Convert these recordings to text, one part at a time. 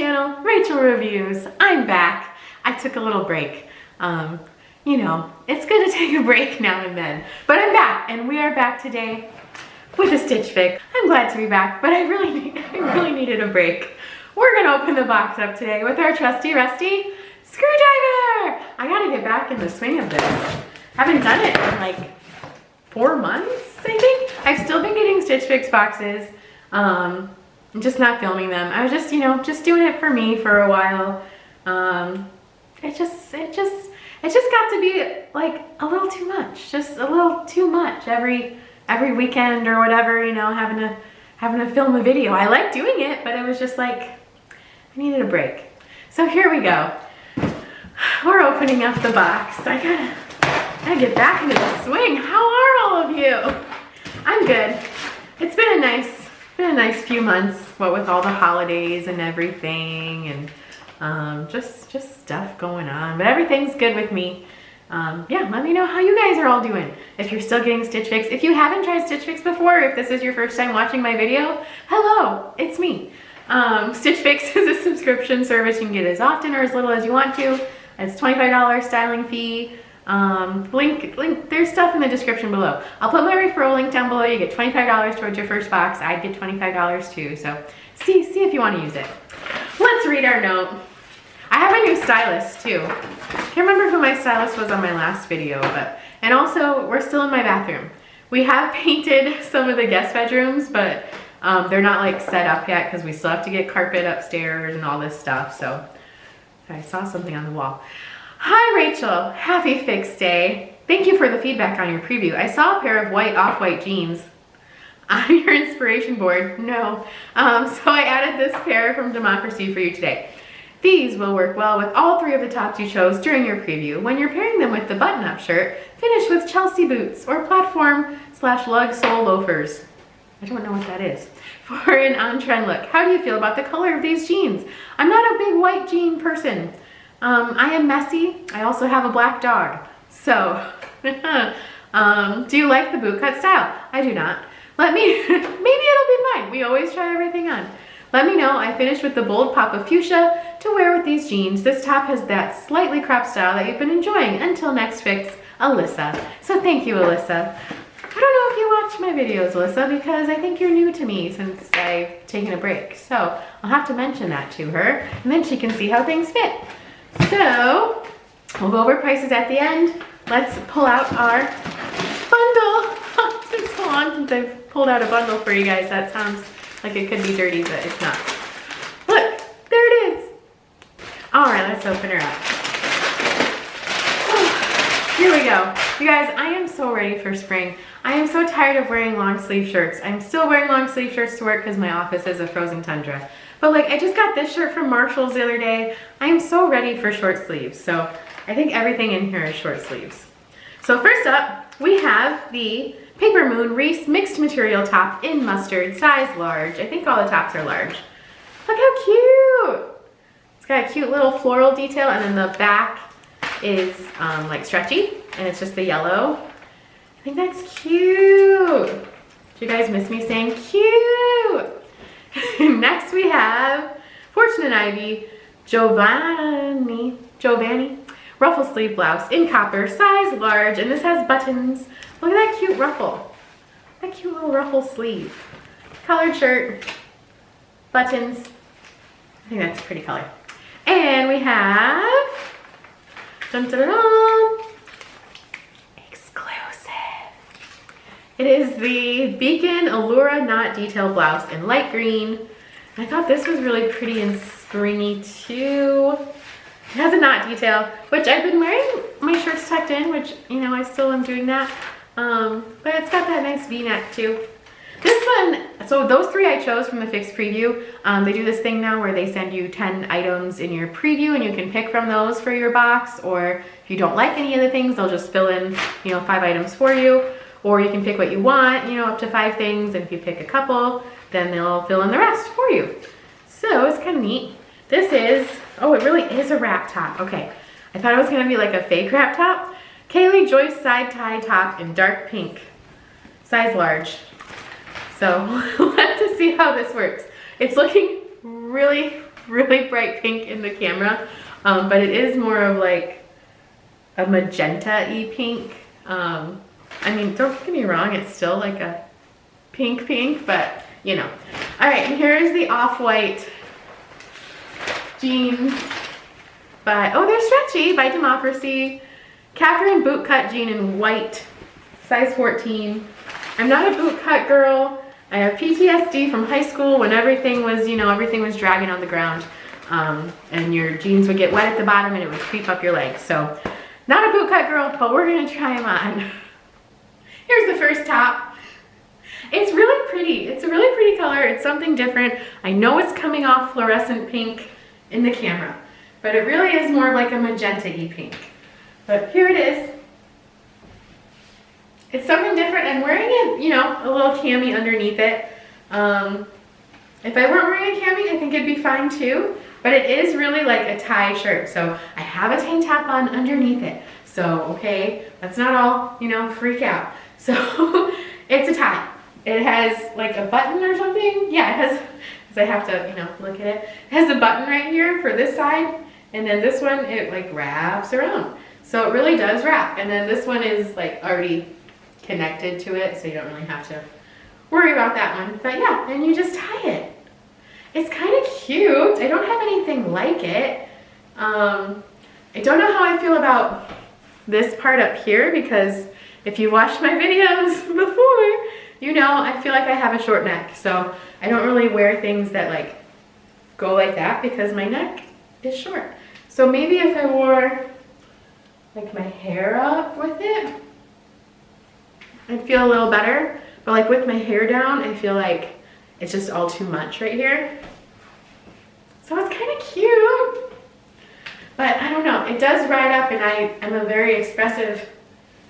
channel, Rachel Reviews. I'm back. I took a little break. You know, it's good to take a break now and then. But I'm back, and we are back today with a Stitch Fix. I'm glad to be back, but I really needed a break. We're gonna open the box up today with our trusty rusty screwdriver. I gotta get back in the swing of this. Haven't done it in like 4 months, I think. I've still been getting Stitch Fix boxes. I'm just not filming them. I was just, you know, just doing it for me for a while. It just got to be like a little too much. Just a little too much every weekend or whatever, you know, having to film a video. I like doing it, but it was just like I needed a break. So here we go. We're opening up the box. I gotta get back into the swing. How are all of you? I'm good. It's been a nice few months, what with all the holidays and everything, and just stuff going on. But everything's good with me. Yeah, let me know how you guys are all doing. If you're still getting Stitch Fix. If you haven't tried Stitch Fix before, if this is your first time watching my video, hello, it's me. Stitch Fix is a subscription service. You can get as often or as little as you want to. It's $25 styling fee. Link, there's stuff in the description below. I'll put my referral link down below. You get $25 towards your first box. I'd get $25 too, so see if you want to use it. Let's read our note. I have a new stylist too. Can't remember who my stylist was on my last video, and also we're still in my bathroom. We have painted some of the guest bedrooms, but they're not like set up yet because we still have to get carpet upstairs and all this stuff. So I saw something on the wall. Hi Rachel, happy Fix Day. Thank you for the feedback on your preview. I saw a pair of white off-white jeans on your inspiration board. No, so I added this pair from Democracy for you today. These will work well with all 3 of the tops you chose during your preview. When you're pairing them with the button-up shirt, finish with Chelsea boots or platform/lug sole loafers. I don't know what that is. For an on-trend look. How do you feel about the color of these jeans? I'm not a big white jean person. I am messy. I also have a black dog. So, do you like the bootcut style? I do not. Maybe it'll be fine. We always try everything on. Let me know. I finished with the bold pop of fuchsia to wear with these jeans. This top has that slightly cropped style that you've been enjoying. Until next Fix, Alyssa. So thank you, Alyssa. I don't know if you watch my videos, Alyssa, because I think you're new to me since I've taken a break. So I'll have to mention that to her, and then she can see how things fit. So we'll go over prices at the end. Let's pull out our bundle. It's been so long since I've pulled out a bundle for you guys. That sounds like it could be dirty, but it's not. Look, there it is. All right, let's open her up. Here we go. You guys, I am so ready for spring. I am so tired of wearing long sleeve shirts. I'm still wearing long sleeve shirts to work because my office is a frozen tundra. But like, I just got this shirt from Marshall's the other day. I am so ready for short sleeves. So I think everything in here is short sleeves. So first up, we have the Paper Moon Reese mixed material top in mustard, size large. I think all the tops are large. Look how cute. It's got a cute little floral detail, and then the back is like stretchy, and it's just the yellow. I think that's cute. Do you guys miss me saying cute? Next we have Fortune and Ivy Giovanni ruffle sleeve blouse in copper, size large, and this has buttons. Look at that cute ruffle. That cute little ruffle sleeve. Collared shirt, buttons. I think that's a pretty color. And we have dun, dun, dun, dun, exclusive. It is the Beacon Allura knot detail blouse in light green. I thought this was really pretty and springy too. It has a knot detail, which I've been wearing my shirts tucked in, which, you know, I still am doing that. But it's got that nice V-neck too. This one, so those 3 I chose from the Fix preview. They do this thing now where they send you 10 items in your preview, and you can pick from those for your box, or if you don't like any of the things, they'll just fill in, you know, 5 items for you, or you can pick what you want, you know, up to 5 things, and if you pick a couple, then they'll fill in the rest for you. So it's kind of neat. This is, oh, it really is a wrap top. Okay, I thought it was gonna be like a fake wrap top. Kaylee Joyce side tie top in dark pink, size large. So let's see how this works. It's looking really really bright pink in the camera, but it is more of like a magenta-y pink. I mean, don't get me wrong, it's still like a pink, but you know. All right, and here is the off-white jeans by, oh, they're stretchy, by Democracy. Catherine bootcut jean in white, size 14. I'm not a bootcut girl. I have PTSD from high school when everything was, you know, everything was dragging on the ground. And your jeans would get wet at the bottom and it would creep up your legs. So, not a bootcut girl, but we're gonna try them on. Here's the first top. It's really pretty. It's a really pretty color. It's something different. I know it's coming off fluorescent pink in the camera, but it really is more of like a magenta-y pink. But here it is. It's something different. I'm wearing it, you know, a little cami underneath it. If I weren't wearing a cami, I think it'd be fine too. But it is really like a tie shirt. So I have a tank top on underneath it. So, okay, let's not all, you know, freak out. So it's a tie. It has like a button or something. Yeah, it has, because I have to, you know, look at it. It has a button right here for this side. And then this one, it like wraps around. So it really does wrap. And then this one is like already connected to it. So you don't really have to worry about that one. But yeah, and you just tie it. It's kind of cute. I don't have anything like it. I don't know how I feel about this part up here, because if you watched my videos before, you know I feel like I have a short neck. So I don't really wear things that like go like that because my neck is short. So maybe if I wore like my hair up with it, I'd feel a little better. But like with my hair down, I feel like it's just all too much right here. So it's kind of cute. But I don't know, it does ride up, and I am a very expressive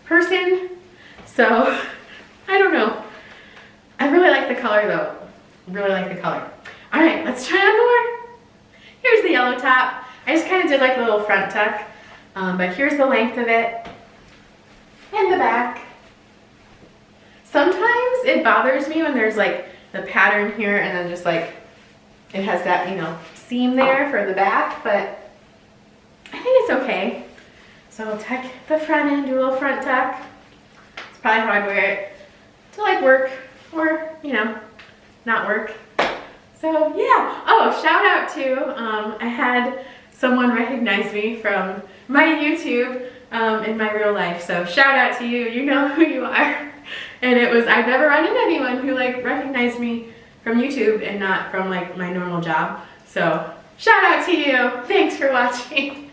person. So I don't know. I really like the color though. Really like the color. All right, let's try on more. Here's the yellow top. I just kind of did like a little front tuck. But here's the length of it and the back. Sometimes it bothers me when there's like the pattern here and then just like it has that, you know, seam there for the back, but I think it's okay. So I'll tuck the front end, do a little front tuck. It's probably how I'd wear it to like work or, you know, not work. So yeah. Oh, shout out to, I had someone recognize me from my YouTube in my real life. So shout out to you. You know who you are. And it was, I've never run into anyone who like recognized me from YouTube and not from like my normal job. So shout out to you. Thanks for watching.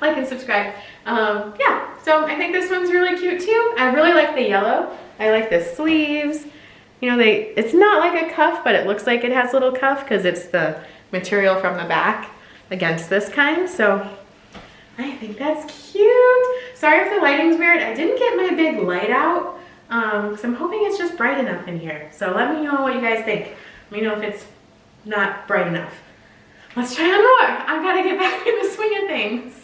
Like and subscribe. Yeah, so I think this one's really cute too. I really like the yellow. I like the sleeves. You know, it's not like a cuff, but it looks like it has a little cuff because it's the material from the back against this kind. So I think that's cute. Sorry if the lighting's weird. I didn't get my big light out because I'm hoping it's just bright enough in here. So let me know what you guys think. Let me know if it's not bright enough. Let's try on more. I've got to get back in the swing of things.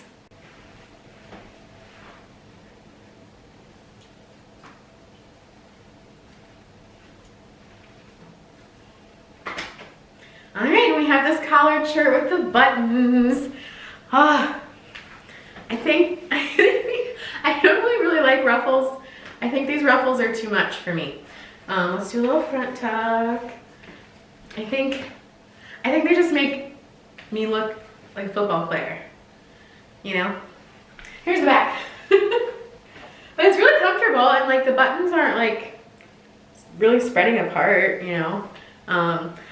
All right, we have this collared shirt with the buttons. Ah, I think I don't really like ruffles. I think these ruffles are too much for me. Let's do a little front tuck. I think they just make me look like a football player. You know? Here's the back. But it's really comfortable, and like the buttons aren't like really spreading apart, you know?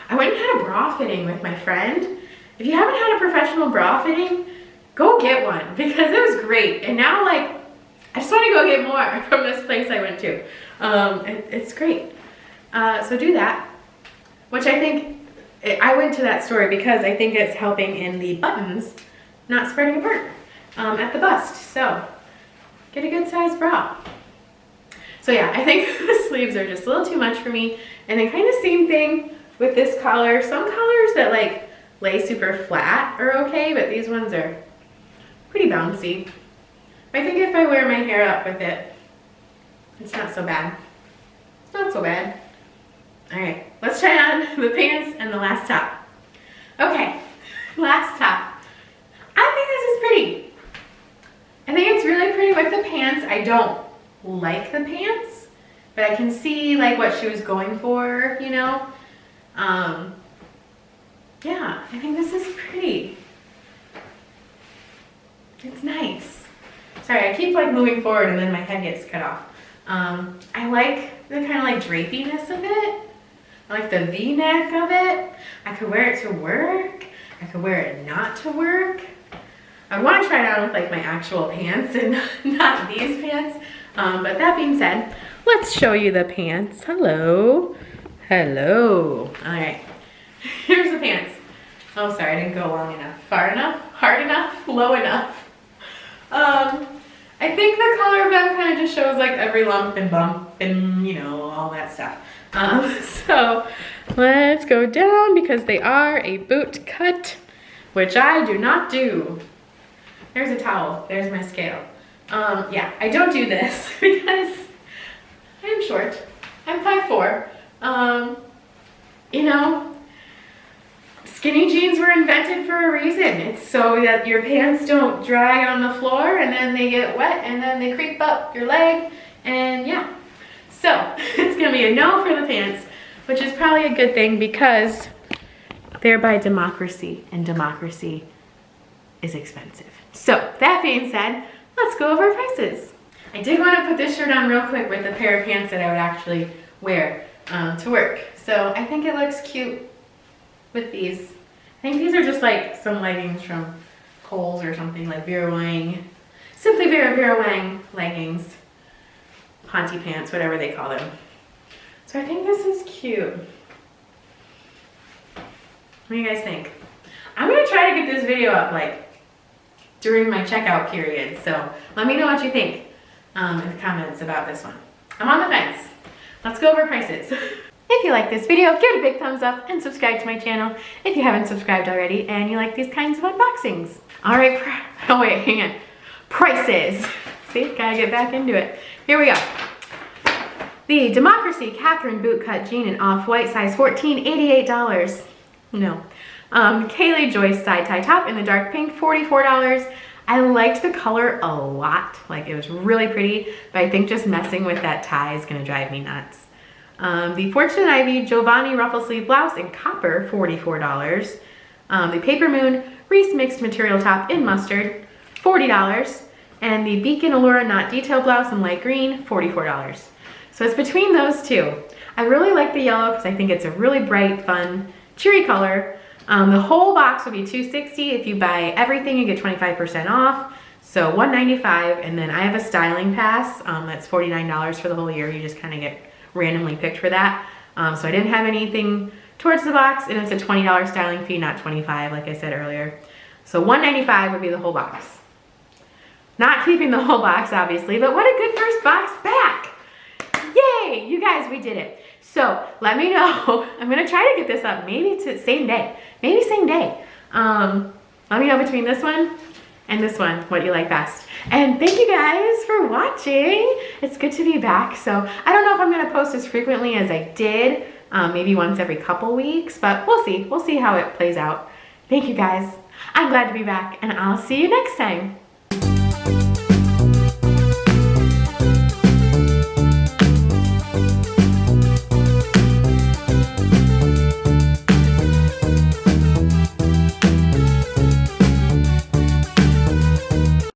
I went and had a bra fitting with my friend. If you haven't had a professional bra fitting, go get one because it was great. And now like, I just want to go get more from this place I went to. It's great. So do that, which I think, I went to that store because I think it's helping in the buttons not spreading apart at the bust. So get a good size bra. So yeah, I think the sleeves are just a little too much for me. And then kind of same thing with this collar. Some collars that like lay super flat are okay, but these ones are pretty bouncy. I think if I wear my hair up with it, it's not so bad. It's not so bad. All right, let's try on the pants and the last top. Okay, last top. I think this is pretty. I think it's really pretty with the pants. I don't like the pants, but I can see like what she was going for, you know? Yeah, I think this is pretty. It's nice. Sorry, I keep like moving forward and then my head gets cut off. I like the kind of like drapiness of it. I like the V-neck of it. I could wear it to work. I could wear it not to work. I want to try it on with like my actual pants and not these pants. But that being said, let's show you the pants. Hello. Hello. All right. Here's the pants. Oh, sorry, I didn't go long enough. Far enough? Hard enough? Low enough? I think the color of them kind of just shows like every lump and bump and, you know, all that stuff. So let's go down because they are a boot cut, which I do not do. There's a towel. There's my scale. Yeah, I don't do this because I'm short. I'm 5'4". You know, skinny jeans were invented for a reason. It's so that your pants don't dry on the floor and then they get wet and then they creep up your leg and yeah. So it's gonna be a no for the pants, which is probably a good thing because they're by democracy and democracy is expensive. So that being said, let's go over prices. I did want to put this shirt on real quick with a pair of pants that I would actually wear to work. So I think it looks cute with these. I think these are just like some leggings from Kohl's or something, like Vera Wang. Simply Vera Wang leggings. Panty pants, whatever they call them. So I think this is cute. What do you guys think? I'm gonna try to get this video up like during my checkout period. So let me know what you think in the comments about this one. I'm on the fence. Let's go over prices. If you like this video, give it a big thumbs up and subscribe to my channel if you haven't subscribed already and you like these kinds of unboxings. All right, oh wait, hang on. Prices. See, gotta get back into it. Here we go. The Democracy Catherine bootcut jean in off-white, size 14, $88. No. Kaylee Joyce side tie top in the dark pink, $44. I liked the color a lot. Like, it was really pretty, but I think just messing with that tie is gonna drive me nuts. The Fortune Ivy Giovanni ruffle sleeve blouse in copper, $44. The Paper Moon Reese mixed material top in mustard, $40. And the Beacon Allura knot detail blouse in light green, $44. So it's between those two. I really like the yellow because I think it's a really bright, fun, cheery color. The whole box will be $260. If you buy everything, you get 25% off. So $195, and then I have a styling pass that's $49 for the whole year. You just kind of get randomly picked for that. So I didn't have anything towards the box, and it's a $20 styling fee, not $25 like I said earlier. So $195 would be the whole box. Not keeping the whole box, obviously, but what a good first box back. Yay, you guys, we did it. So let me know. I'm gonna try to get this up maybe to same day. Maybe same day. Let me know between this one and this one what you like best. And thank you guys for watching. It's good to be back. So I don't know if I'm gonna post as frequently as I did, maybe once every couple weeks, but we'll see. We'll see how it plays out. Thank you guys. I'm glad to be back, and I'll see you next time.